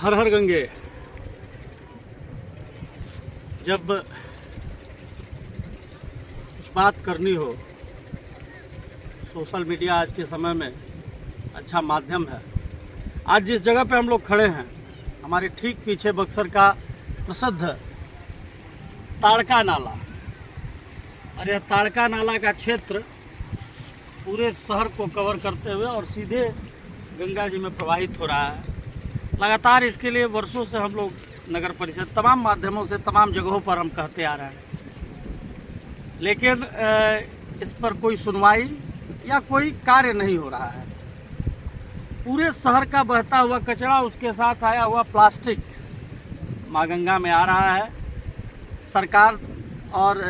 हर हर गंगे। जब कुछ बात करनी हो, सोशल मीडिया आज के समय में अच्छा माध्यम है। आज जिस जगह पे हम लोग खड़े हैं, हमारे ठीक पीछे बक्सर का प्रसिद्ध ताड़का नाला, और यह ताड़का नाला का क्षेत्र पूरे शहर को कवर करते हुए और सीधे गंगा जी में प्रवाहित हो रहा है। लगातार इसके लिए वर्षों से हम लोग नगर परिषद तमाम माध्यमों से तमाम जगहों पर हम कहते आ रहे हैं, लेकिन इस पर कोई सुनवाई या कोई कार्य नहीं हो रहा है। पूरे शहर का बहता हुआ कचरा, उसके साथ आया हुआ प्लास्टिक माँ गंगा में आ रहा है। सरकार और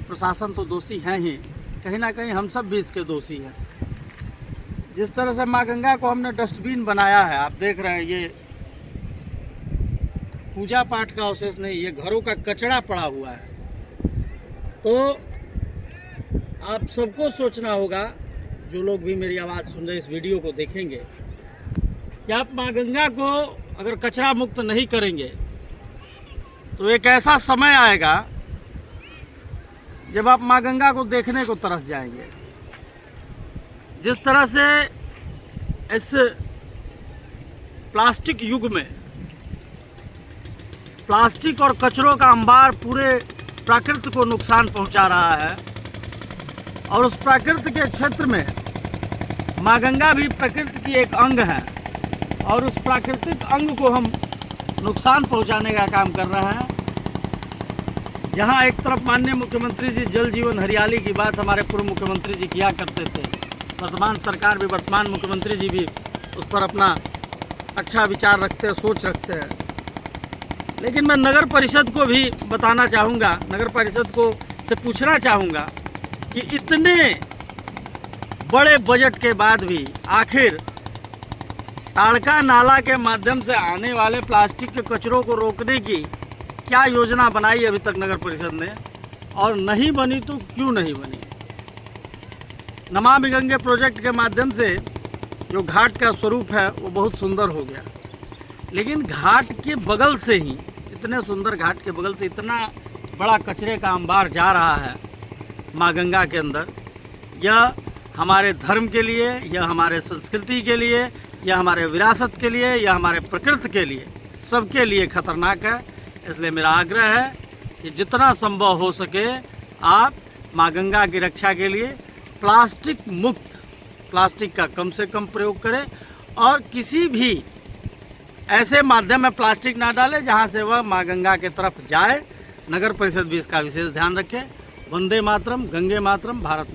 प्रशासन तो दोषी हैं ही, कहीं ना कहीं हम सब भी इसके दोषी हैं। जिस तरह से माँ गंगा को हमने डस्टबिन बनाया है, आप देख रहे हैं, ये पूजा पाठ का अवशेष नहीं, ये घरों का कचरा पड़ा हुआ है। तो आप सबको सोचना होगा, जो लोग भी मेरी आवाज़ सुन रहे इस वीडियो को देखेंगे, कि आप माँ गंगा को अगर कचरा मुक्त नहीं करेंगे तो एक ऐसा समय आएगा जब आप माँ गंगा को देखने को तरस जाएंगे। जिस तरह से इस प्लास्टिक युग में प्लास्टिक और कचरों का अंबार पूरे प्रकृति को नुकसान पहुंचा रहा है, और उस प्रकृति के क्षेत्र में माँ गंगा भी प्रकृति की एक अंग है, और उस प्राकृतिक अंग को हम नुकसान पहुंचाने का काम कर रहे हैं। जहां एक तरफ माननीय मुख्यमंत्री जी जल जीवन हरियाली की बात हमारे पूर्व मुख्यमंत्री जी किया करते थे, वर्तमान सरकार भी, वर्तमान मुख्यमंत्री जी भी उस पर अपना अच्छा विचार रखते हैं, सोच रखते हैं। लेकिन मैं नगर परिषद को भी बताना चाहूँगा, नगर परिषद को से पूछना चाहूँगा कि इतने बड़े बजट के बाद भी आखिर ताड़का नाला के माध्यम से आने वाले प्लास्टिक के कचरों को रोकने की क्या योजना बनाई अभी तक नगर परिषद ने, और नहीं बनी तो क्यों नहीं बनी। नमामि गंगे प्रोजेक्ट के माध्यम से जो घाट का स्वरूप है वो बहुत सुंदर हो गया, लेकिन घाट के बगल से ही, इतने सुंदर घाट के बगल से इतना बड़ा कचरे का अंबार जा रहा है माँ गंगा के अंदर। यह हमारे धर्म के लिए, यह हमारे संस्कृति के लिए, यह हमारे विरासत के लिए, यह हमारे प्रकृति के लिए, सबके लिए खतरनाक है। इसलिए मेरा आग्रह है कि जितना संभव हो सके आप माँ गंगा की रक्षा के लिए प्लास्टिक मुक्त, प्लास्टिक का कम से कम प्रयोग करें, और किसी भी ऐसे माध्यम में प्लास्टिक ना डालें जहां से वह माँ गंगा की तरफ जाए। नगर परिषद भी इसका विशेष ध्यान रखे। वंदे मातरम, गंगे मातरम, भारत मातरम।